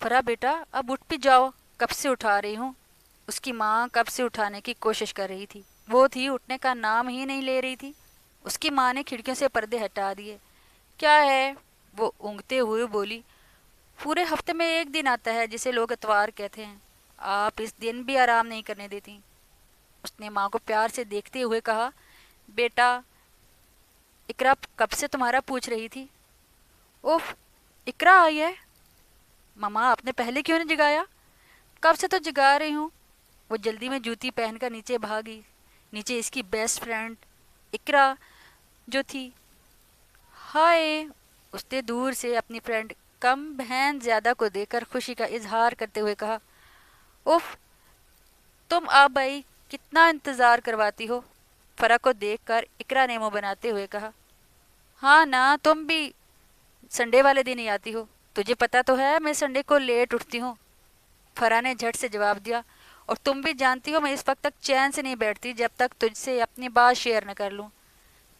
فرا بیٹا اب اٹھ بھی جاؤ، کب سے اٹھا رہی ہوں۔ اس کی ماں کب سے اٹھانے کی کوشش کر رہی تھی، وہ تھی اٹھنے کا نام ہی نہیں لے رہی تھی۔ اس کی ماں نے کھڑکیوں سے پردے ہٹا دیے۔ کیا ہے؟ وہ اونگتے ہوئے بولی۔ پورے ہفتے میں ایک دن آتا ہے جسے لوگ اتوار کہتے ہیں، آپ اس دن بھی آرام نہیں کرنے دیتی۔ اس نے ماں کو پیار سے دیکھتے ہوئے کہا، بیٹا اقرا کب سے تمہارا پوچھ رہی تھی۔ اوف، اقرا آئی ہے؟ ماما آپ نے پہلے کیوں نہیں جگایا؟ کب سے تو جگا رہی ہوں۔ وہ جلدی میں جوتی پہن کر نیچے بھاگی۔ نیچے اس کی بیسٹ فرینڈ اقرا جو تھی۔ ہائے، اس نے دور سے اپنی فرینڈ کم بہن زیادہ کو دیکھ کر خوشی کا اظہار کرتے ہوئے کہا، اوف، تم اب آئی، کتنا انتظار کرواتی ہو۔ فرح کو دیکھ کر اقرا نے منہ بناتے ہوئے کہا، ہاں نا، تم بھی سنڈے والے دن ہی آتی ہو، تجھے پتا تو ہے میں سنڈے کو لیٹ اٹھتی ہوں۔ فرح نے جھٹ سے جواب دیا، اور تم بھی جانتی ہو میں اس وقت تک چین سے نہیں بیٹھتی جب تک تجھ سے اپنی بات شیئر نہ کر لوں۔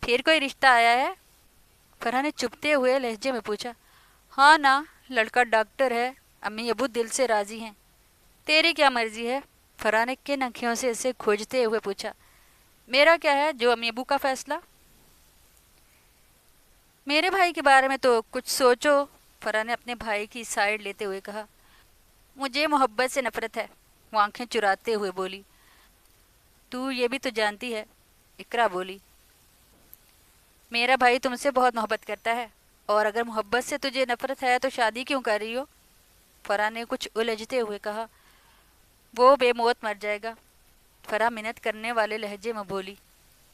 پھر کوئی رشتہ آیا ہے؟ فرح نے چپتے ہوئے لہجے میں پوچھا۔ ہاں نا، لڑکا ڈاکٹر ہے، امی ابو دل سے راضی ہیں۔ تیری کیا مرضی ہے؟ فرح نے کن آنکھوں سے اسے کھوجتے ہوئے پوچھا۔ میرا کیا ہے، جو امی ابو کا فیصلہ۔ میرے بھائی کے بارے میں تو کچھ سوچو، فرح نے اپنے بھائی کی سائیڈ لیتے ہوئے کہا۔ مجھے محبت سے نفرت ہے، وہ آنکھیں چراتے ہوئے بولی۔ تو یہ بھی تو جانتی ہے، اقرا بولی۔ میرا بھائی تم سے بہت محبت کرتا ہے، اور اگر محبت سے تجھے نفرت ہے تو شادی کیوں کر رہی ہو؟ فرح نے کچھ الجھتے ہوئے کہا۔ وہ بے موت مر جائے گا، فرح منت کرنے والے لہجے میں بولی۔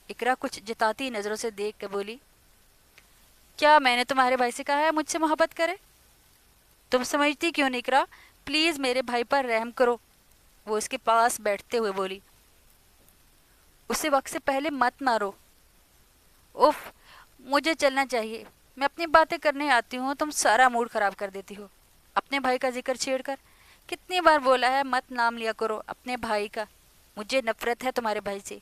اقرا کچھ جتاتی نظروں سے دیکھ کے بولی، کیا میں نے تمہارے بھائی سے کہا ہے مجھ سے محبت کرے؟ تم سمجھتی کیوں نہیں اقرا، پلیز میرے بھائی پر رحم کرو، وہ اس کے پاس بیٹھتے ہوئے بولی۔ اسے وقت سے پہلے مت مارو۔ اف، مجھے چلنا چاہیے، میں اپنی باتیں کرنے آتی ہوں، تم سارا موڈ خراب کر دیتی ہو اپنے بھائی کا ذکر چھیڑ کر۔ کتنی بار بولا ہے مت نام لیا کرو اپنے بھائی کا، مجھے نفرت ہے تمہارے بھائی سے،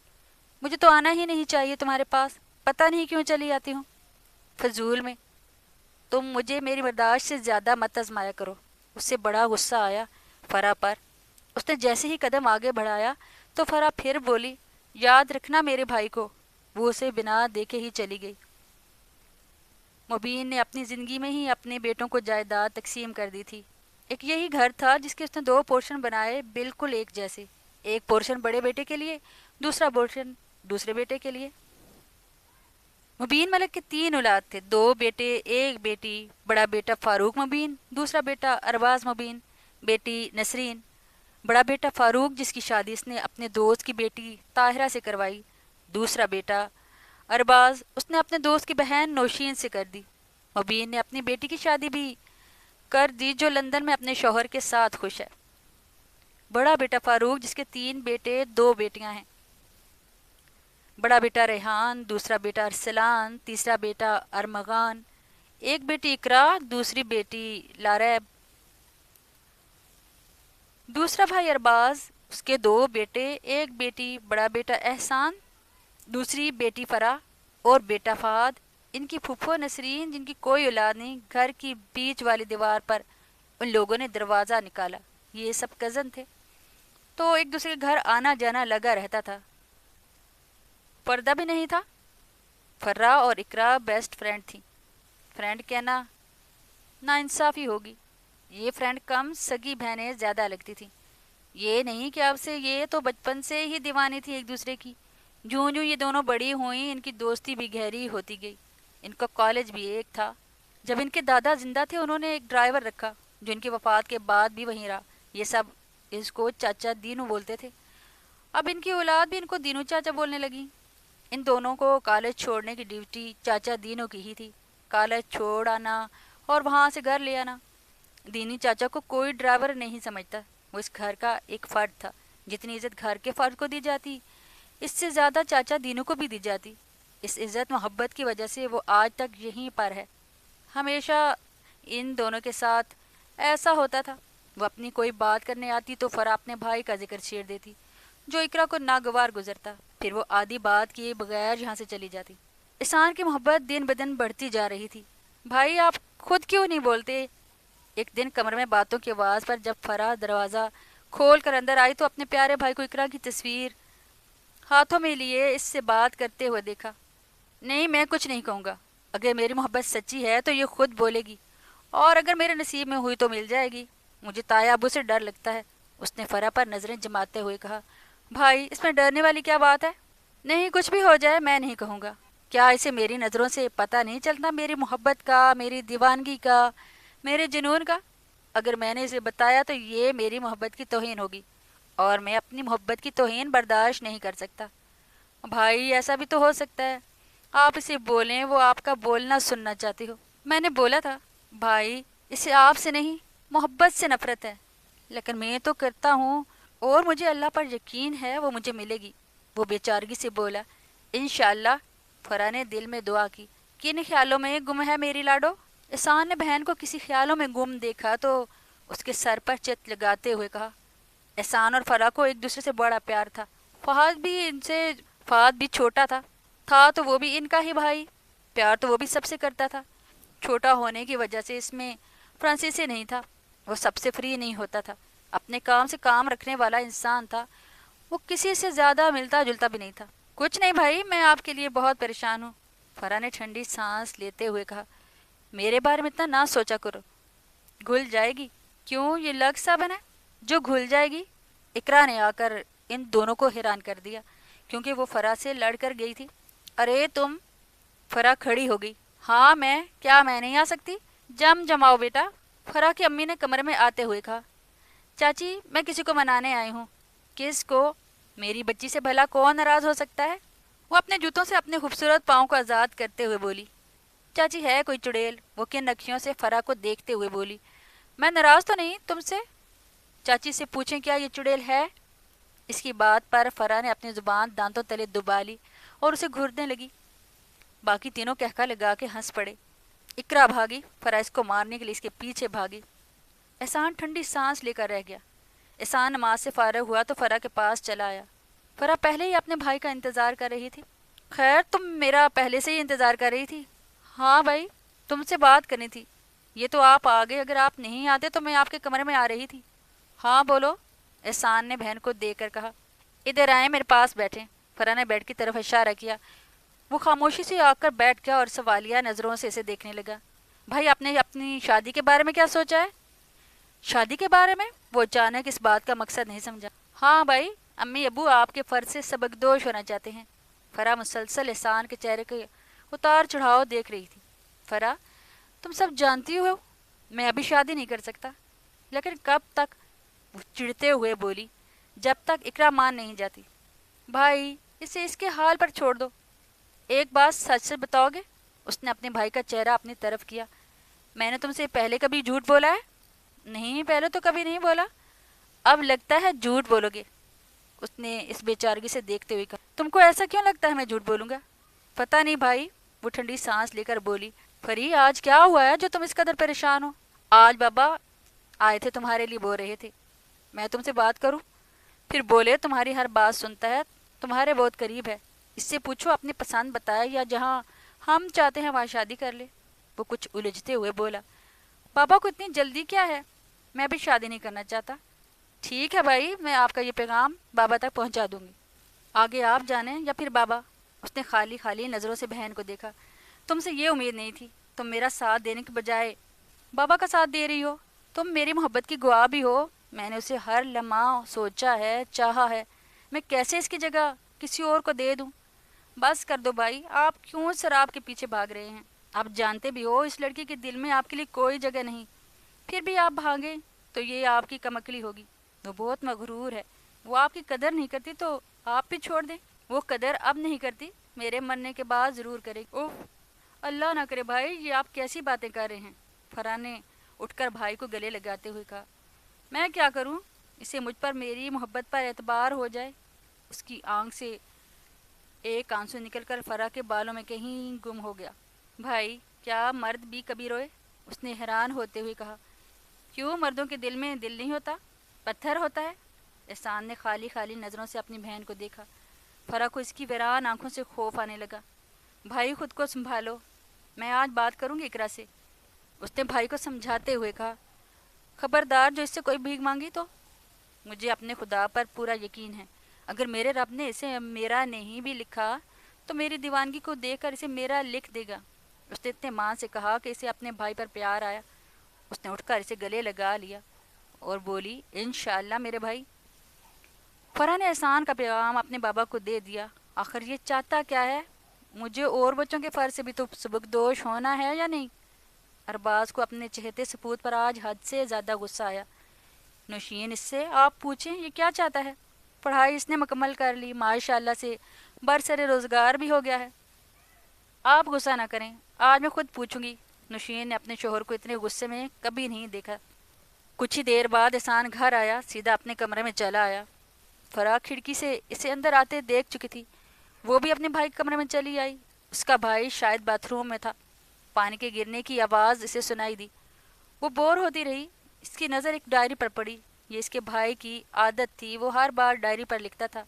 مجھے تو آنا ہی نہیں چاہیے تمہارے پاس، پتہ نہیں کیوں چلی آتی ہوں فضول میں۔ تم مجھے میری برداشت سے زیادہ مت آزمایا کرو۔ اس سے بڑا غصہ آیا فرح پر۔ اس نے جیسے ہی قدم آگے بڑھایا تو فرح پھر بولی، یاد رکھنا میرے بھائی کو۔ وہ اسے بنا دیکھے ہی چلی گئی۔ مبین نے اپنی زندگی میں ہی اپنے بیٹوں کو جائیداد تقسیم کر دی تھی۔ ایک یہی گھر تھا جس کے اس نے 2 پورشن بنائے، بالکل ایک جیسے، ایک پورشن بڑے بیٹے کے لیے، دوسرا پورشن دوسرے بیٹے کے لیے۔ مبین ملک کے 3 اولاد تھے، 2 بیٹے 1 بیٹی۔ بڑا بیٹا فاروق مبین، دوسرا بیٹا ارباز مبین، بیٹی نسرین۔ بڑا بیٹا فاروق جس کی شادی اس نے اپنے دوست کی بیٹی طاہرہ سے کروائی، دوسرا بیٹا ارباز اس نے اپنے دوست کی بہن نوشین سے کر دی۔ مبین نے اپنی بیٹی کی شادی بھی کر دی جو لندن میں اپنے شوہر کے ساتھ خوش ہے۔ بڑا بیٹا فاروق جس کے 3 بیٹے 2 بیٹیاں ہیں، بڑا بیٹا ریحان، دوسرا بیٹا ارسلان، تیسرا بیٹا ارمغان، ایک بیٹی اقرا، دوسری بیٹی لاریب۔ دوسرا بھائی ارباز، اس کے 2 بیٹے، ایک بیٹی، بڑا بیٹا احسان، دوسری بیٹی فرح، اور بیٹا فہد۔ ان کی پھپھو نسرین جن کی کوئی اولاد نہیں، گھر کی بیچ والی دیوار پر ان لوگوں نے دروازہ نکالا۔ یہ سب کزن تھے تو ایک دوسرے کے گھر آنا جانا لگا رہتا تھا، پردہ بھی نہیں تھا۔ فرح اور اقرا بیسٹ فرینڈ تھیں۔ فرینڈ کہنا ناانصافی ہوگی، یہ فرینڈ کم، سگی بہنیں زیادہ لگتی تھیں۔ یہ نہیں کہ اب سے، یہ تو بچپن سے ہی دیوانی تھی ایک دوسرے کی۔ جوں جوں یہ دونوں بڑی ہوئیں ان کی دوستی بھی گہری ہوتی گئی۔ ان کا کالج بھی ایک تھا۔ جب ان کے دادا زندہ تھے انہوں نے ایک ڈرائیور رکھا جو ان کی وفات کے بعد بھی وہیں رہا۔ یہ سب اس کو چاچا دینو بولتے تھے۔ اب ان کی اولاد بھی ان کو دینو چاچا بولنے لگی۔ ان دونوں کو کالج چھوڑنے کی ڈیوٹی چاچا دینو کی ہی تھی، کالج چھوڑ آنا اور وہاں سے گھر لے آنا۔ دینی چاچا کو کوئی ڈرائیور نہیں سمجھتا، وہ اس گھر کا ایک فرد تھا۔ جتنی عزت گھر کے فرد کو دی جاتی اس سے زیادہ چاچا دینو کو بھی دی جاتی۔ اس عزت محبت کی وجہ سے وہ آج تک یہیں پر ہے۔ ہمیشہ ان دونوں کے ساتھ ایسا ہوتا تھا، وہ اپنی کوئی بات کرنے آتی تو فرح اپنے بھائی کا ذکر چھیڑ دیتی جو اقرا کو ناگوار گزرتا، پھر وہ آدھی بات کیے بغیر یہاں سے چلی جاتی۔ احسان کی محبت دن بدن بڑھتی جا رہی تھی۔ بھائی آپ خود کیوں نہیں بولتے؟ ایک دن کمرے میں باتوں کی آواز پر جب فرح دروازہ کھول کر اندر آئی تو اپنے پیارے بھائی کو اقرا کی تصویر ہاتھوں میں لیے اس سے بات کرتے ہوئے دیکھا۔ نہیں، میں کچھ نہیں کہوں گا، اگر میری محبت سچی ہے تو یہ خود بولے گی، اور اگر میرے نصیب میں ہوئی تو مل جائے گی، مجھے تایا ابو سے ڈر لگتا ہے۔ اس نے فرح پر نظریں جماتے ہوئے کہا۔ بھائی، اس میں ڈرنے والی کیا بات ہے؟ نہیں، کچھ بھی ہو جائے میں نہیں کہوں گا۔ کیا اسے میری نظروں سے پتہ نہیں چلتا میری محبت کا، میری دیوانگی کا، میرے جنون کا؟ اگر میں نے اسے بتایا تو یہ میری محبت کی توہین ہوگی، اور میں اپنی محبت کی توہین برداشت نہیں کر سکتا۔ بھائی، ایسا بھی تو ہو سکتا ہے آپ اسے بولیں، وہ آپ کا بولنا سننا چاہتی ہو۔ میں نے بولا تھا بھائی، اسے آپ سے نہیں، محبت سے نفرت ہے، لیکن میں تو کرتا ہوں، اور مجھے اللہ پر یقین ہے وہ مجھے ملے گی۔ وہ بے چارگی سے بولا۔ انشاءاللہ۔ فرح نے دل میں دعا کی۔ کن خیالوں میں گم ہے میری لاڈو؟ احسان نے بہن کو کسی خیالوں میں گم دیکھا تو اس کے سر پر چت لگاتے ہوئے کہا۔ احسان اور فرح کو ایک دوسرے سے بڑا پیار تھا۔ فہد بھی چھوٹا تھا تو وہ بھی ان کا ہی بھائی، پیار تو وہ بھی سب سے کرتا تھا۔ چھوٹا ہونے کی وجہ سے اس میں فرانسیسی نہیں تھا، وہ سب سے فری نہیں ہوتا تھا، اپنے کام سے کام رکھنے والا انسان تھا، وہ کسی سے زیادہ ملتا جلتا بھی نہیں تھا۔ کچھ نہیں بھائی، میں آپ کے لیے بہت پریشان ہوں، فرح نے ٹھنڈی سانس لیتے ہوئے کہا۔ میرے بارے میں اتنا نہ سوچا کرو، گھل جائے گی۔ کیوں، یہ لگ سا بنا جو گھل جائے گی؟ اقرا نے آ کر ان دونوں کو حیران کر دیا، کیونکہ وہ فرح سے لڑ کر گئی تھی۔ ارے تم! فرح کھڑی ہو گئی۔ ہاں میں نہیں آ سکتی؟ جماؤ بیٹا، فرح کی امی نے کمرے میں آتے ہوئے کہا۔ چاچی، میں کسی کو منانے آئی ہوں۔ کس کو؟ میری بچی سے بھلا کون ناراض ہو سکتا ہے؟ وہ اپنے جوتوں سے اپنے خوبصورت پاؤں کو آزاد کرتے ہوئے بولی۔ چاچی، ہے کوئی چڑیل؟ وہ کن نکھیوں سے فرح کو دیکھتے ہوئے بولی۔ میں ناراض تو نہیں تم سے؟ چاچی سے پوچھیں کیا یہ چڑیل ہے؟ اس کی بات پر فرح نے اپنی زبان دانتوں تلے دبا لی اور اسے گھورنے لگی۔ باقی تینوں کہکا لگا کے ہنس پڑے۔ اقرا بھاگی، فرح اس کو مارنے کے لیے اس کے پیچھے بھاگی۔ احسان ٹھنڈی سانس لے کر رہ گیا۔ احسان نماز سے فارغ ہوا تو فرح کے پاس چلا آیا۔ فرح پہلے ہی اپنے بھائی کا انتظار کر رہی تھی۔ خیر، تم میرا پہلے سے ہی انتظار کر رہی تھی؟ ہاں بھائی، تم سے بات کرنی تھی۔ یہ تو آپ آ گئے، اگر آپ نہیں آتے تو میں آپ کے کمرے میں آ رہی تھی۔ ہاں بولو، احسان نے بہن کو دیکھ کر کہا۔ ادھر آئیں، میرے پاس بیٹھیں۔ فرح نے بیڈ کی طرف اشارہ کیا۔ وہ خاموشی سے آ کر بیٹھ گیا اور سوالیہ نظروں سے اسے دیکھنے لگا۔ بھائی، آپ نے اپنی شادی کے بارے میں کیا سوچا ہے؟ شادی کے بارے میں؟ وہ اچانک اس بات کا مقصد نہیں سمجھا۔ ہاں بھائی، امی ابو آپ کے فرض سے سبکدوش ہونا چاہتے ہیں۔ فرح مسلسل احسان کے چہرے کے اتار چڑھاؤ دیکھ رہی تھی۔ فرح، تم سب جانتی ہو میں ابھی شادی نہیں کر سکتا۔ لیکن کب تک؟ وہ چڑھتے ہوئے بولی۔ جب تک اقرا مان نہیں جاتی۔ بھائی، اسے اس کے حال پر چھوڑ دو۔ ایک بات سچ سے بتاؤ گے؟ اس نے اپنے بھائی کا چہرہ اپنی طرف کیا۔ میں نے تم سے پہلے کبھی جھوٹ بولا ہے؟ نہیں، پہلے تو کبھی نہیں بولا۔ اب لگتا ہے جھوٹ بولو گے، اس نے اس بے چارگی سے دیکھتے ہوئے کہا۔ تم کو ایسا کیوں لگتا ہے میں جھوٹ بولوں گا؟ پتہ نہیں بھائی، وہ ٹھنڈی سانس لے کر بولی۔ فری، آج کیا ہوا ہے جو تم اس قدر پریشان ہو؟ آج بابا آئے تھے، تمہارے لیے بول رہے تھے میں تم سے بات کروں، پھر بولے تمہاری ہر بات سنتا ہے، تمہارے بہت قریب ہے، اس سے پوچھو اپنی پسند بتائے یا جہاں ہم چاہتے ہیں وہاں شادی کر لے۔ وہ کچھ الجھتے ہوئے بولا۔ بابا کو اتنی جلدی کیا ہے؟ میں بھی شادی نہیں کرنا چاہتا۔ ٹھیک ہے بھائی، میں آپ کا یہ پیغام بابا تک پہنچا دوں گی، آگے آپ جانیں یا پھر بابا۔ اس نے خالی خالی نظروں سے بہن کو دیکھا۔ تم سے یہ امید نہیں تھی، تم میرا ساتھ دینے کے بجائے بابا کا ساتھ دے رہی ہو۔ تم میری محبت کی گواہ بھی ہو، میں نے اسے ہر لمحہ سوچا ہے، چاہا ہے، میں کیسے اس کی جگہ کسی اور کو دے دوں؟ بس کر دو بھائی، آپ کیوں شراب کے پیچھے بھاگ رہے ہیں؟ آپ جانتے بھی ہو اس لڑکی کے دل میں آپ کے لیے کوئی جگہ نہیں، پھر بھی آپ بھاگیں تو یہ آپ کی کم عقلی ہوگی۔ وہ بہت مغرور ہے، وہ آپ کی قدر نہیں کرتی تو آپ بھی چھوڑ دیں۔ وہ قدر اب نہیں کرتی، میرے مرنے کے بعد ضرور کرے گی۔ اوہ، اللہ نہ کرے بھائی، یہ آپ کیسی باتیں کر رہے ہیں؟ فرح نے اٹھ کر بھائی کو گلے لگاتے ہوئے کہا۔ میں کیا کروں؟ اسے مجھ پر میری محبت پر اعتبار ہو جائے۔ اس کی آنکھ سے ایک آنسو نکل کر فرح کے بالوں میں کہیں گم ہو گیا۔ بھائی، کیا مرد بھی کبھی روئے؟ اس نے حیران ہوتے ہوئے کہا۔ کیوں، مردوں کے دل میں دل نہیں ہوتا، پتھر ہوتا ہے؟ احسان نے خالی خالی نظروں سے اپنی بہن کو دیکھا۔ فرح کو اس کی ویران آنکھوں سے خوف آنے لگا۔ بھائی، خود کو سنبھالو، میں آج بات کروں گی اقرا سے، اس نے بھائی کو سمجھاتے ہوئے کہا۔ خبردار جو اس سے کوئی بھیک مانگی تو۔ مجھے اپنے خدا پر پورا یقین ہے، اگر میرے رب نے اسے میرا نہیں بھی لکھا تو میری دیوانگی کو دیکھ کر اسے میرا لکھ دے گا۔ اس نے اتنے ماں سے کہا کہ اسے اپنے بھائی پر پیار آیا۔ اس نے اٹھ کر اسے گلے لگا لیا اور بولی، انشاءاللہ میرے بھائی۔ فرح نے احسان کا پیغام اپنے بابا کو دے دیا۔ آخر یہ چاہتا کیا ہے؟ مجھے اور بچوں کے فرض سے بھی تو سبکدوش ہونا ہے یا نہیں؟ ارباز کو اپنے چہتے سپوت پر آج حد سے زیادہ غصہ آیا۔ نوشین اس سے آپ پوچھیں یہ کیا چاہتا ہے؟ پڑھائی اس نے مکمل کر لی، ماشاءاللہ سے برسر روزگار بھی ہو گیا ہے۔ آپ غصہ نہ کریں، آج میں خود پوچھوں گی۔ نوشین نے اپنے شوہر کو اتنے غصے میں کبھی نہیں دیکھا۔ کچھ ہی دیر بعد احسان گھر آیا، سیدھا اپنے کمرے میں چلا آیا۔ فرح کھڑکی سے اسے اندر آتے دیکھ چکی تھی۔ وہ بھی اپنے بھائی کے کمرے میں چلی آئی۔ اس کا بھائی شاید باتھ روم میں تھا۔ پانی کے گرنے کی آواز اسے سنائی دی۔ وہ بور ہوتی رہی۔ اس کی نظر ایک ڈائری پر پڑی۔ یہ اس کے بھائی کی عادت تھی، وہ ہر بار ڈائری پر لکھتا تھا۔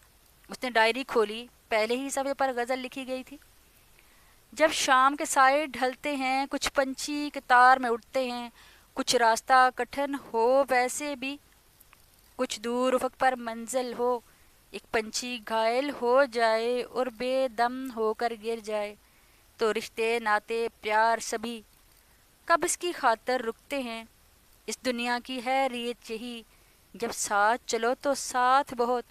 اس نے ڈائری کھولی، پہلے ہی صفحے پر غزل لکھی گئی تھی۔ جب شام کے سائے ڈھلتے ہیں، کچھ پنچھی قطار میں اٹھتے ہیں، کچھ راستہ کٹھن ہو ویسے بھی، کچھ دور افق پر منزل ہو، ایک پنچھی گھائل ہو جائے اور بے دم ہو کر گر جائے، تو رشتے ناتے پیار سبھی کب اس کی خاطر رکتے ہیں۔ اس دنیا کی ہے ریت یہی، جب ساتھ چلو تو ساتھ بہت،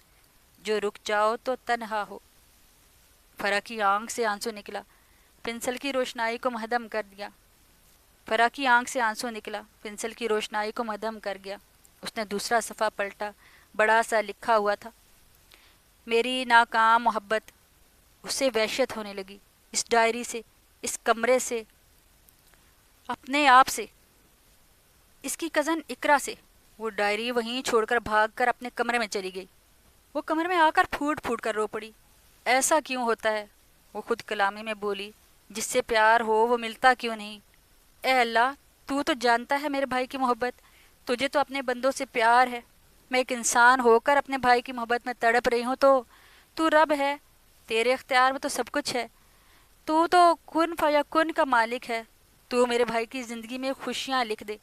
جو رک جاؤ تو تنہا ہو۔ فرح کی آنکھ سے آنسو نکلا، پنسل کی روشنائی کو مہدم کر دیا۔ فرح کی آنکھ سے آنسو نکلا، پنسل کی روشنائی کو مہدم کر گیا۔ اس نے دوسرا صفحہ پلٹا، بڑا سا لکھا ہوا تھا، میری ناکام محبت۔ اسے وحشت ہونے لگی، اس ڈائری سے، اس کمرے سے، اپنے آپ سے، اس کی کزن اقرا سے۔ وہ ڈائری وہیں چھوڑ کر بھاگ کر اپنے کمرے میں چلی گئی۔ وہ کمرے میں آ کر پھوٹ پھوٹ کر رو پڑی۔ ایسا کیوں ہوتا ہے؟ وہ خود کلامی میں بولی، جس سے پیار ہو وہ ملتا کیوں نہیں؟ اے اللہ، تو جانتا ہے میرے بھائی کی محبت، تجھے تو اپنے بندوں سے پیار ہے۔ میں ایک انسان ہو کر اپنے بھائی کی محبت میں تڑپ رہی ہوں، تو رب ہے، تیرے اختیار میں تو سب کچھ ہے۔ تو کن فیکن کا مالک ہے۔ تو میرے بھائی کی زندگی میں خوشیاں لکھ دے،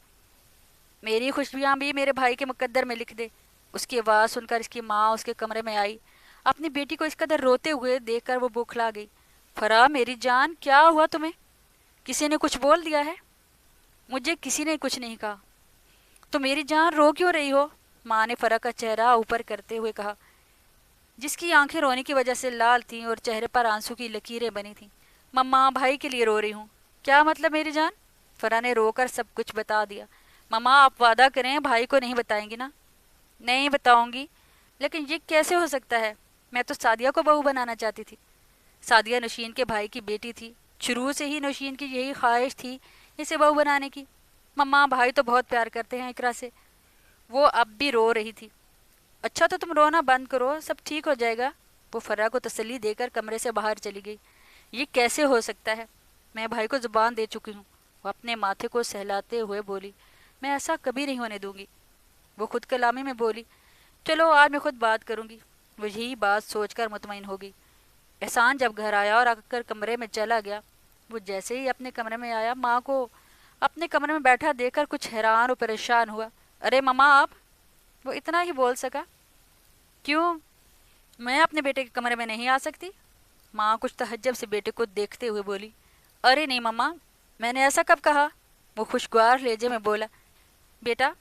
میری خوشیاں بھی میرے بھائی کے مقدر میں لکھ دے۔ اس کی آواز سن کر اس کی ماں اس کے کمرے میں آئی۔ اپنی بیٹی کو اس قدر روتے ہوئے دیکھ کر وہ بوکھلا گئی۔ فرح میری جان، کیا ہوا تمہیں؟ کسی نے کچھ بول دیا ہے؟ مجھے کسی نے کچھ نہیں کہا۔ تو میری جان رو کیوں رہی ہو؟ ماں نے فرح کا چہرہ اوپر کرتے ہوئے کہا، جس کی آنکھیں رونے کی وجہ سے لال تھیں اور چہرے پر آنسو کی لکیریں بنی تھیں۔ مما، بھائی کے لیے رو رہی ہوں۔ کیا مطلب میری جان؟ فرح نے رو کر سب کچھ بتا دیا۔ مما، آپ وعدہ کریں بھائی کو نہیں بتائیں گی نا؟ نہیں بتاؤں گی، لیکن یہ کیسے ہو سکتا ہے؟ میں تو سعدیہ کو بہو بنانا چاہتی تھی۔ سعدیہ نوشین کے بھائی کی بیٹی تھی، شروع سے ہی نوشین کی یہی خواہش تھی اسے بہو بنانے کی۔ مما، بھائی تو بہت پیار کرتے ہیں اقرا سے۔ وہ اب بھی رو رہی تھی۔ اچھا تو تم رونا بند کرو، سب ٹھیک ہو جائے گا۔ وہ فرح کو تسلی دے کر کمرے سے باہر چلی گئی۔ یہ کیسے ہو سکتا ہے؟ میں بھائی کو زبان دے چکی ہوں۔ وہ اپنے ماتھے کو سہلاتے ہوئے بولی، میں ایسا کبھی نہیں ہونے دوں گی۔ وہ خود کلامی میں بولی، چلو آج میں خود بات کروں گی۔ وہ یہی بات سوچ کر مطمئن ہو گئی۔ احسان جب گھر آیا اور آ کر کمرے میں چلا گیا، وہ جیسے ہی اپنے کمرے میں آیا، ماں کو اپنے کمرے میں بیٹھا دیکھ کر کچھ حیران اور پریشان ہوا۔ ارے مما، آپ؟ وہ اتنا ہی بول سکا۔ کیوں؟ میں اپنے بیٹے کے کمرے میں نہیں آ سکتی؟ ماں کچھ تہجب سے بیٹے کو دیکھتے ہوئے بولی۔ ارے نہیں مما، میں نے ایسا کب کہا؟ وہ خوشگوار لہجے میں بولا۔ بیٹا،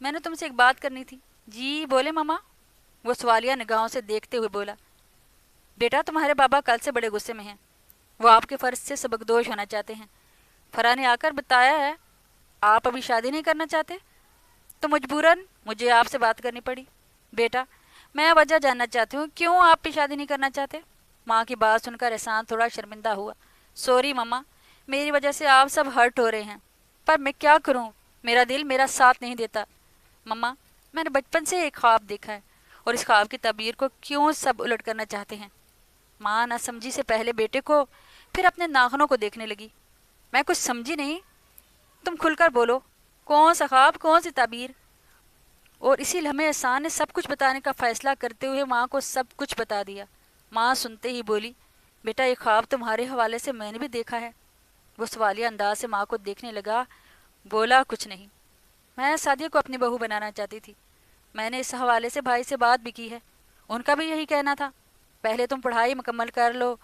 میں نے تم سے ایک بات کرنی تھی۔ جی بولے مما، وہ سوالیہ نگاہوں سے دیکھتے ہوئے بولا۔ بیٹا، تمہارے بابا کل سے بڑے غصے میں ہیں، وہ آپ کے فرض سے سبکدوش ہونا چاہتے ہیں۔ فرح نے آ کر بتایا ہے آپ ابھی شادی نہیں کرنا چاہتے، تو مجبوراً مجھے آپ سے بات کرنی پڑی۔ بیٹا، میں وجہ جاننا چاہتی ہوں کیوں آپ بھی شادی نہیں کرنا چاہتے؟ ماں کی بات سن کر احسان تھوڑا شرمندہ ہوا۔ سوری مما، میری وجہ سے آپ سب ہرٹ ہو رہے ہیں، پر میں کیا کروں، میرا دل میرا ساتھ نہیں دیتا۔ مما، میں نے بچپن سے ایک خواب دیکھا ہے، اور اس خواب کی تعبیر کو کیوں سب الٹ کرنا چاہتے ہیں؟ ماں نہ سمجھی سے پہلے بیٹے کو، پھر اپنے ناخنوں کو دیکھنے لگی۔ میں کچھ سمجھی نہیں، تم کھل کر بولو، کون سا خواب، کون سی تعبیر؟ اور اسی لمحے احسان نے سب کچھ بتانے کا فیصلہ کرتے ہوئے ماں کو سب کچھ بتا دیا۔ ماں سنتے ہی بولی، بیٹا یہ خواب تمہارے حوالے سے میں نے بھی دیکھا ہے۔ وہ سوالیہ انداز سے ماں کو دیکھنے لگا، بولا کچھ نہیں۔ میں سعدیہ کو اپنی بہو بنانا چاہتی تھی. میں نے اس حوالے سے بھائی سے بات بھی کی ہے. ان کا بھی یہی کہنا تھا. پہلے تم پڑھائی مکمل کر لو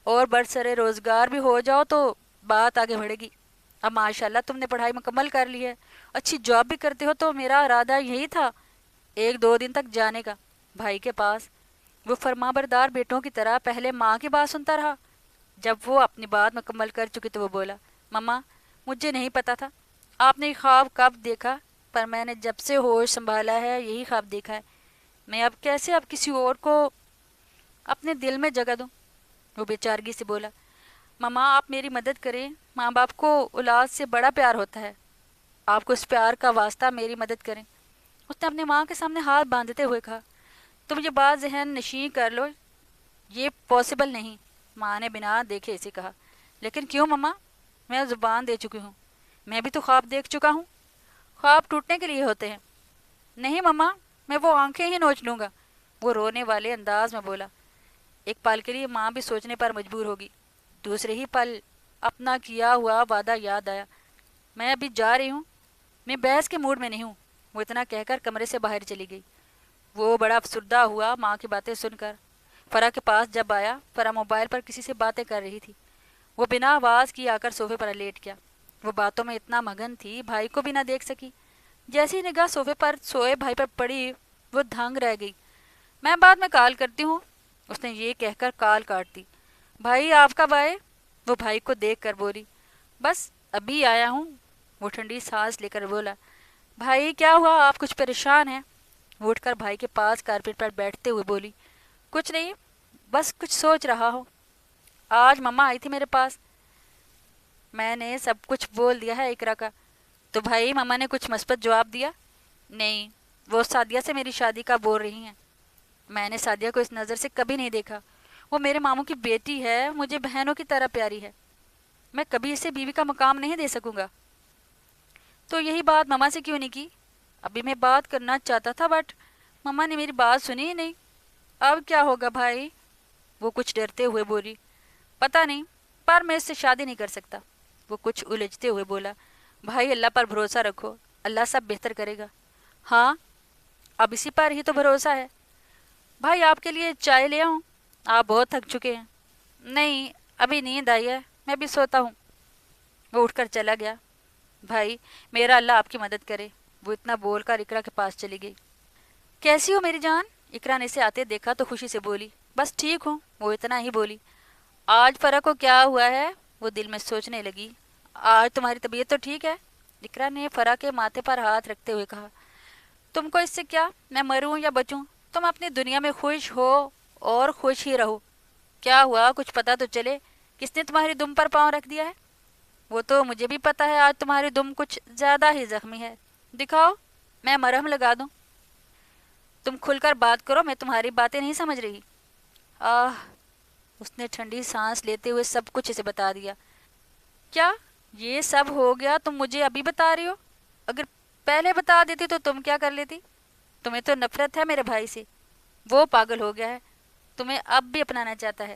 اور برسر روزگار بھی ہو جاؤ تو بات آگے بڑھے گی. اب ماشاءاللہ تم نے پڑھائی مکمل کر لی ہے, اچھی جاب بھی کرتے ہو, تو میرا ارادہ یہی تھا 1-2 دن تک جانے کا بھائی کے پاس. وہ فرما بردار بیٹوں کی طرح پہلے ماں کی بات سنتا رہا. جب وہ اپنی بات مکمل کر چکی تو وہ بولا, مما مجھے نہیں پتا تھا آپ نے خواب کب دیکھا, پر میں نے جب سے ہوش سنبھالا ہے یہی خواب دیکھا ہے. میں اب کیسے اب کسی اور کو اپنے دل میں جگہ دوں. وہ بیچارگی سے بولا, مما آپ میری مدد کریں, ماں باپ کو اولاد سے بڑا پیار ہوتا ہے, آپ کو اس پیار کا واسطہ میری مدد کریں. اس نے اپنی ماں کے سامنے ہاتھ باندھتے ہوئے کہا, تم یہ بات ذہن نشین کر لو, یہ پاسبل نہیں. ماں نے بنا دیکھے اسے کہا, لیکن کیوں مما, میں زبان دے چکی ہوں, میں بھی تو خواب دیکھ چکا ہوں. خواب ٹوٹنے کے لیے ہوتے ہیں. نہیں مما, میں وہ آنکھیں ہی نوچ لوں گا, وہ رونے والے انداز میں بولا. ایک پل کے لیے ماں بھی سوچنے پر مجبور ہوگی. دوسرے ہی پل اپنا کیا ہوا وعدہ یاد آیا. میں ابھی جا رہی ہوں, میں بحث کے موڈ میں نہیں ہوں. وہ اتنا کہہ کر کمرے سے باہر چلی گئی. وہ بڑا افسردہ ہوا ماں کی باتیں سن کر. فرح کے پاس جب آیا, فرح موبائل پر کسی سے باتیں کر رہی تھی. وہ بنا آواز کی آ کر صوفے پر لیٹ گیا. وہ باتوں میں اتنا مگن تھی بھائی کو بھی نہ دیکھ سکی. جیسی نگاہ صوفے پر سوئے بھائی پر پڑی وہ دھنگ رہ گئی. میں بعد میں کال کرتی ہوں, اس نے یہ کہہ کر کال کاٹ دی. بھائی آپ کب آئے, وہ بھائی کو دیکھ کر بولی. بس ابھی آیا ہوں, وہ ٹھنڈی سانس لے کر بولا. بھائی کیا ہوا, آپ کچھ پریشان ہیں؟ وہ اٹھ کر بھائی کے پاس کارپیٹ پر بیٹھتے ہوئے بولی, کچھ نہیں, بس کچھ سوچ رہا ہوں. آج مما آئی تھی میرے پاس, میں نے سب کچھ بول دیا ہے اقرا کا. تو بھائی مما نے کچھ مثبت جواب دیا؟ نہیں, وہ سعدیہ سے میری شادی کا بول رہی ہیں. میں نے سعدیہ کو اس نظر سے کبھی نہیں دیکھا. وہ میرے ماموں کی بیٹی ہے, مجھے بہنوں کی طرح پیاری ہے. میں کبھی اسے بیوی کا مقام نہیں دے سکوں گا. تو یہی بات مما سے کیوں نہیں کی؟ ابھی میں بات کرنا چاہتا تھا بٹ مما نے میری بات سنی ہی نہیں. اب کیا ہوگا بھائی, وہ کچھ ڈرتے ہوئے بولی. پتہ نہیں, پر میں اس سے شادی نہیں کر سکتا. وہ کچھ الجھتے ہوئے بولا. بھائی اللہ پر بھروسہ رکھو, اللہ سب بہتر کرے گا. ہاں, اب اسی پر ہی تو بھروسہ ہے. بھائی آپ کے لیے چائے لے آؤں, آپ بہت تھک چکے ہیں. نہیں, ابھی نیند آئی ہے, میں بھی سوتا ہوں. وہ اٹھ کر چلا گیا. بھائی میرا اللہ آپ کی مدد کرے, وہ اتنا بول کر اقرا کے پاس چلی گئی. کیسی ہو میری جان, اقرا نے اسے آتے دیکھا تو خوشی سے بولی. بس ٹھیک ہوں, وہ اتنا ہی بولی. آج فرح کو کیا ہوا ہے, وہ دل میں سوچنے لگی. آج تمہاری طبیعت تو ٹھیک ہے, اقرا نے فرح کے ماتھے پر ہاتھ رکھتے ہوئے کہا. تم کو اس سے کیا, میں مروں یا بچوں, تم اپنی دنیا میں خوش ہو اور خوش ہی رہو. کیا ہوا, کچھ پتا تو چلے, کس نے تمہاری دم پر پاؤں رکھ دیا ہے؟ وہ تو مجھے بھی پتا ہے, آج تمہاری دم کچھ زیادہ ہی زخمی ہے. دکھاؤ, میں مرہم لگا دوں. تم کھل کر بات کرو, میں تمہاری باتیں نہیں سمجھ رہی. اس نے ٹھنڈی سانس لیتے ہوئے سب کچھ اسے بتا دیا. کیا یہ سب ہو گیا تم مجھے ابھی بتا رہی ہو؟ اگر پہلے بتا دیتی تو تم کیا کر لیتی؟ تمہیں تو نفرت ہے میرے بھائی سے, وہ پاگل ہو گیا ہے, تمہیں اب بھی اپنانا چاہتا ہے,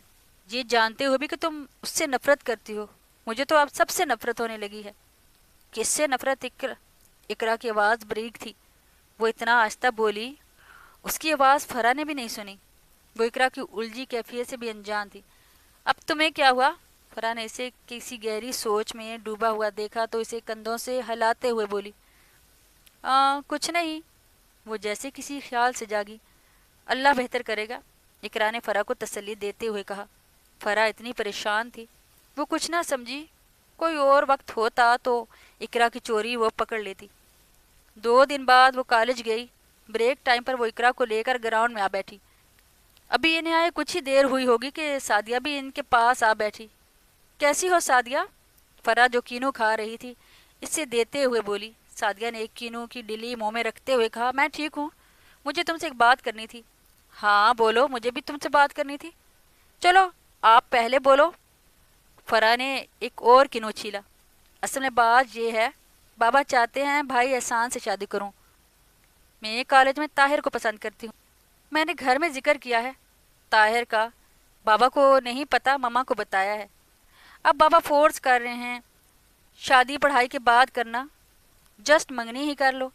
یہ جانتے ہوئے بھی کہ تم اس سے نفرت کرتی ہو. مجھے تو اب سب سے نفرت ہونے لگی ہے. کس سے نفرت؟ اقرا کی آواز بریک تھی. وہ اتنا آہستہ بولی, اس کی آواز فرح نے بھی نہیں سنی. وہ اقرا کی الجھی کیفیت سے بھی انجان تھی. اب تمہیں کیا ہوا؟ فرح نے اسے کسی گہری سوچ میں ڈوبا ہوا دیکھا تو اسے کندھوں سے ہلاتے ہوئے بولی. کچھ نہیں, وہ جیسے کسی خیال سے جاگی. اللہ بہتر کرے گا, اقرا نے فرح کو تسلی دیتے ہوئے کہا. فرح اتنی پریشان تھی, وہ کچھ نہ سمجھی. کوئی اور وقت ہوتا تو اقرا کی چوری وہ پکڑ لیتی. 2 دن بعد وہ کالج گئی. بریک ٹائم پر وہ اقرا کو لے کر گراؤنڈ میں آ بیٹھی. ابھی انہیں آئے کچھ ہی دیر ہوئی ہوگی کہ سعدیہ بھی ان کے پاس آ بیٹھی. کیسی ہو سعدیہ؟ فرح جو کینو کھا رہی تھی اس سے دیتے ہوئے بولی. سعدیہ نے ایک کینو کی ڈلی منہ میں رکھتے ہوئے کہا, میں ٹھیک ہوں, مجھے تم سے ایک بات کرنی تھی. ہاں بولو, مجھے بھی تم سے بات کرنی تھی. چلو آپ پہلے بولو. فرح نے ایک اور کینو چھیلا. اصل میں بات یہ ہے, بابا چاہتے ہیں بھائی احسان سے شادی کروں. میں کالج میں طاہر کو پسند کرتی ہوں. میں نے گھر میں ذکر کیا ہے طاہر کا, بابا کو نہیں پتا, مما کو بتایا ہے. اب بابا فورس کر رہے ہیں, شادی پڑھائی کے بعد کرنا, جسٹ منگنی ہی کر لو.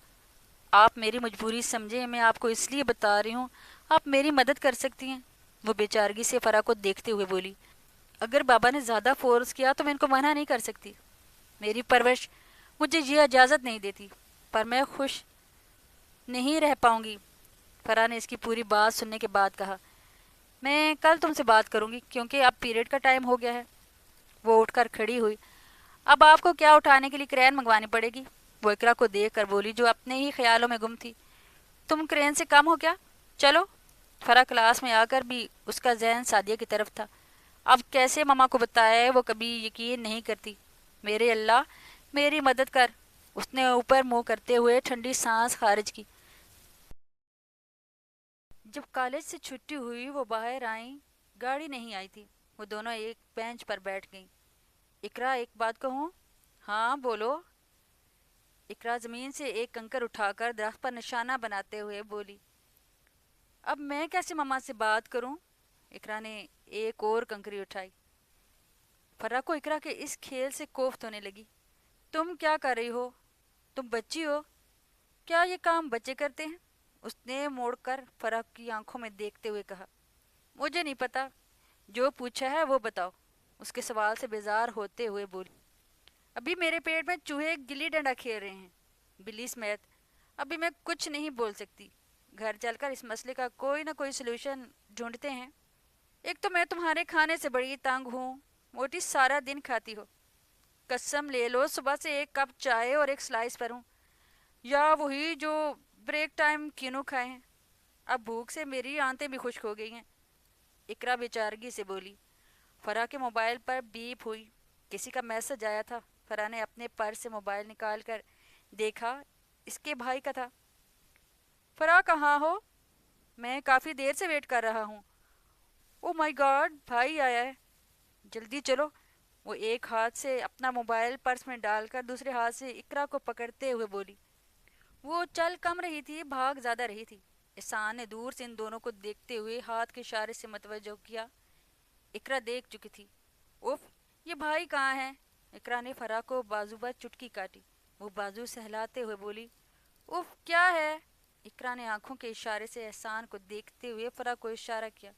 آپ میری مجبوری سمجھیں، میں آپ کو اس لیے بتا رہی ہوں، آپ میری مدد کر سکتی ہیں، وہ بے چارگی سے فرح کو دیکھتے ہوئے بولی۔ اگر بابا نے زیادہ فورس کیا تو میں ان کو منع نہیں کر سکتی، میری پرورش مجھے یہ اجازت نہیں دیتی، پر میں خوش نہیں رہ پاؤں گی۔ فرح نے اس کی پوری بات سننے کے بعد کہا، میں کل تم سے بات کروں گی کیونکہ اب پیریڈ کا ٹائم ہو گیا ہے۔ وہ اٹھ کر کھڑی ہوئی۔ اب آپ کو کیا اٹھانے کے لیے کرین منگوانی پڑے گی؟ وہ اقرا کو دیکھ کر بولی جو اپنے ہی خیالوں میں گم تھی۔ تم کرین سے کم ہو کیا؟ چلو۔ فرح کلاس میں آ کر بھی اس کا ذہن سعدیہ کی طرف تھا۔ اب کیسے ماما کو بتایا، وہ کبھی یقین نہیں کرتی۔ میرے اللہ میری مدد کر۔ اس نے اوپر منہ کرتے ہوئے ٹھنڈی سانس خارج کی۔ جب کالج سے چھٹی ہوئی وہ باہر آئیں، گاڑی نہیں آئی تھی۔ وہ دونوں ایک بینچ پر بیٹھ گئیں۔ اقرا ایک بات کہوں؟ ہاں بولو۔ اقرا زمین سے ایک کنکر اٹھا کر درخت پر نشانہ بناتے ہوئے بولی۔ اب میں کیسے ماما سے بات کروں؟ اقرا نے ایک اور کنکری اٹھائی۔ فرح کو اقرا کے اس کھیل سے کوفت ہونے لگی۔ تم کیا کر رہی ہو؟ تم بچی ہو؟ کیا یہ کام بچے کرتے ہیں؟ اس نے موڑ کر فرح کی آنکھوں میں دیکھتے ہوئے کہا۔ مجھے نہیں پتا، جو پوچھا ہے وہ بتاؤ، اس کے سوال سے بیزار ہوتے ہوئے بولی۔ ابھی میرے پیٹ میں چوہے گلی ڈنڈا کھیل رہے ہیں، بلی سمیت۔ ابھی میں کچھ نہیں بول سکتی، گھر چل کر اس مسئلے کا کوئی نہ کوئی سلوشن ڈھونڈتے ہیں۔ ایک تو میں تمہارے کھانے سے بڑی تنگ ہوں، موٹی سارا دن کھاتی ہو، قسم لے لو صبح سے ایک کپ چائے اور ایک سلائس پر ہوں، یا وہی جو بریک ٹائم کینو کھائے ہیں۔ اب بھوک سے میری آنتیں بھی خشک ہو گئی ہیں، اقرا بیچارگی سے بولی۔ فرح کے موبائل پر بیپ ہوئی، کسی کا میسج آیا تھا۔ فرح نے اپنے پرس سے موبائل نکال کر دیکھا، اس کے بھائی کا تھا۔ فرح کہاں ہو؟ میں کافی دیر سے ویٹ کر رہا ہوں۔ او مائی گاڈ، بھائی آیا ہے، جلدی چلو۔ وہ ایک ہاتھ سے اپنا موبائل پرس میں ڈال کر دوسرے ہاتھ سے اقرا کو پکڑتے ہوئے بولی۔ وہ چل کم رہی تھی، بھاگ زیادہ رہی تھی۔ احسان نے دور سے ان دونوں کو دیکھتے ہوئے ہاتھ کے اشارے سے متوجہ کیا۔ اقرا دیکھ چکی تھی۔ اف، یہ بھائی کہاں ہے؟ اقرا نے فرح کو بازو پر چٹکی کاٹی۔ وہ بازو سہلاتے ہوئے بولی، اف کیا ہے؟ اقرا نے آنکھوں کے اشارے سے احسان کو دیکھتے ہوئے فرح کو اشارہ کیا۔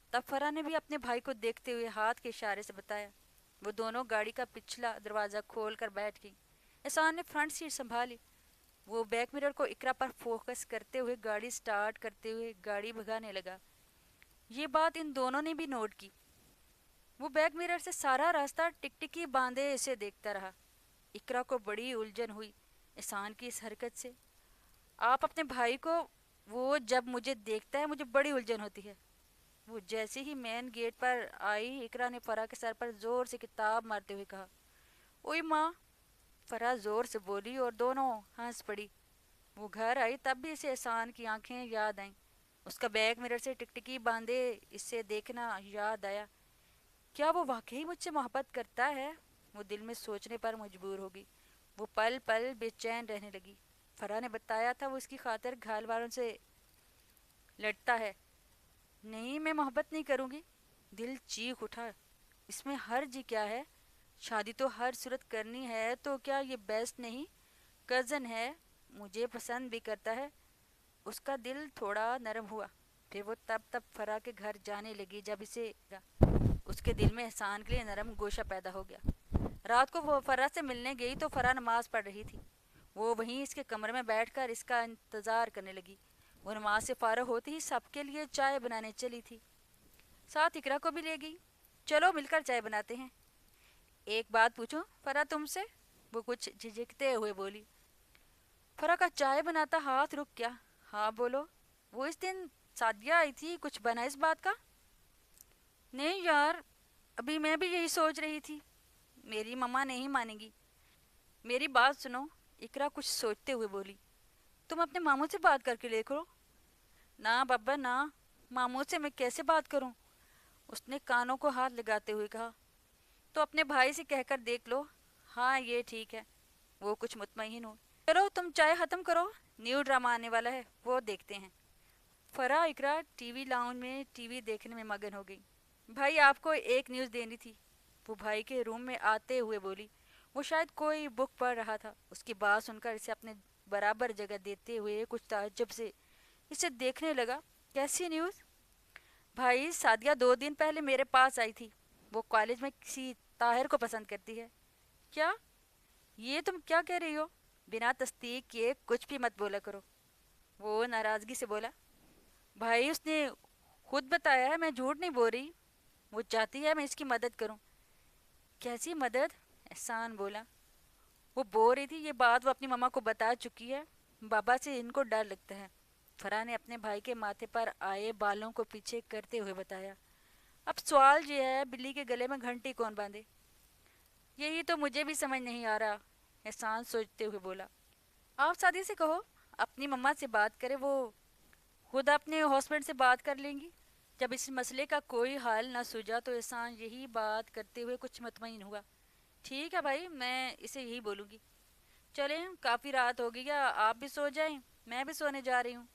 تب فرح نے بھی اپنے بھائی کو دیکھتے ہوئے ہاتھ کے اشارے سے بتایا۔ وہ دونوں گاڑی کا پچھلا دروازہ کھول کر بیٹھ گئی۔ احسان نے فرنٹ سیٹ سنبھالی۔ وہ بیک مرر کو اقرا پر فوکس کرتے ہوئے گاڑی سٹارٹ کرتے ہوئے گاڑی بھگانے لگا۔ یہ بات ان دونوں نے بھی نوٹ کی۔ وہ بیک مرر سے سارا راستہ ٹکٹکی باندھے اسے دیکھتا رہا۔ اقرا کو بڑی الجھن ہوئی احسان کی اس حرکت سے۔ آپ اپنے بھائی کو، وہ جب مجھے دیکھتا ہے مجھے بڑی الجھن ہوتی ہے۔ وہ جیسے ہی مین گیٹ پر آئی، اقرا نے فرح کے سر پر زور سے کتاب مارتے ہوئے کہا، اوئی ماں۔ فرح زور سے بولی اور دونوں ہنس پڑی۔ وہ گھر آئی تب بھی اسے احسان کی آنکھیں یاد آئیں، اس کا بیک مرر سے ٹکٹکی باندھے اسے دیکھنا یاد آیا۔ کیا وہ واقعی مجھ سے محبت کرتا ہے؟ وہ دل میں سوچنے پر مجبور ہوگی۔ وہ پل پل بے چین رہنے لگی۔ فرح نے بتایا تھا وہ اس کی خاطر گھر والوں سے لڑتا ہے۔ نہیں، میں محبت نہیں کروں گی۔ دل چیخ اٹھا، اس میں حرج کیا ہے؟ شادی تو ہر صورت کرنی ہے، تو کیا یہ بیسٹ نہیں؟ کزن ہے، مجھے پسند بھی کرتا ہے۔ اس کا دل تھوڑا نرم ہوا۔ پھر وہ تب فرح کے گھر جانے لگی جب اسے اس کے دل میں احسان کے لیے نرم گوشہ پیدا ہو گیا۔ رات کو وہ فرح سے ملنے گئی تو فرح نماز پڑھ رہی تھی۔ وہ وہیں اس کے کمرے میں بیٹھ کر اس کا انتظار کرنے لگی۔ وہ نماز سے فارغ ہوتی ہی سب کے لیے چائے بنانے چلی تھی، ساتھ اقرا کو بھی لے گئی۔ چلو مل کر چائے بناتے ہیں۔ ایک بات پوچھوں فرح تم سے؟ وہ کچھ جھجکتے ہوئے بولی۔ فرح کا چائے بناتا ہاتھ رک گیا۔ ہاں بولو۔ وہ اس دن سعدیہ آئی تھی، کچھ بنا اس بات کا؟ نہیں یار، ابھی میں بھی یہی سوچ رہی تھی، میری ماما نہیں مانے گی۔ میری بات سنو، اقرا کچھ سوچتے ہوئے بولی۔ تم اپنے ماموں سے بات کر کے دیکھو۔ نہ بابا نہ، ماموں سے میں کیسے بات کروں؟ اس نے کانوں کو ہاتھ لگاتے ہوئے کہا۔ تو اپنے بھائی سے کہہ کر دیکھ لو۔ ہاں یہ ٹھیک ہے۔ وہ کچھ مطمئن ہو۔ چلو تم چائے ختم کرو، نیو ڈرامہ آنے والا ہے، وہ دیکھتے ہیں۔ فرح اقرا ٹی وی لاؤنج میں ٹی وی دیکھنے میں مگن ہو گئی۔ بھائی آپ کو ایک نیوز دینی تھی، وہ بھائی کے روم میں آتے ہوئے بولی۔ وہ شاید کوئی بک پڑھ رہا تھا۔ اس کی بات سن کر اسے اپنے برابر جگہ دیتے ہوئے کچھ تعجب سے اسے دیکھنے لگا۔ کیسی نیوز؟ بھائی سعدیہ 2 دن پہلے میرے پاس آئی تھی، وہ کالج میں کسی طاہر کو پسند کرتی ہے۔ کیا؟ یہ تم کیا کہہ رہی ہو؟ بنا تصدیق کیے کچھ بھی مت بولا کرو، وہ ناراضگی سے بولا۔ بھائی اس نے خود بتایا ہے، میں جھوٹ نہیں بول رہی، وہ چاہتی ہے میں اس کی مدد کروں۔ کیسی مدد؟ احسان بولا۔ وہ بول رہی تھی یہ بات وہ اپنی ماما کو بتا چکی ہے، بابا سے ان کو ڈر لگتا ہے۔ فرح نے اپنے بھائی کے ماتھے پر آئے بالوں کو پیچھے کرتے ہوئے بتایا۔ اب سوال یہ ہے بلی کے گلے میں گھنٹی کون باندھے؟ یہی تو مجھے بھی سمجھ نہیں آ رہا، احسان سوچتے ہوئے بولا۔ آپ سادی سے کہو اپنی مما سے بات کرے، وہ خود اپنے ہسبینڈ سے بات کر لیں گی۔ جب اس مسئلے کا کوئی حل نہ سوجا تو احسان یہی بات کرتے ہوئے کچھ مطمئن ہوا۔ ٹھیک ہے بھائی، میں اسے یہی بولوں گی۔ چلیں کافی رات ہو گئی ہے، آپ بھی سو جائیں، میں بھی سونے جا رہی ہوں۔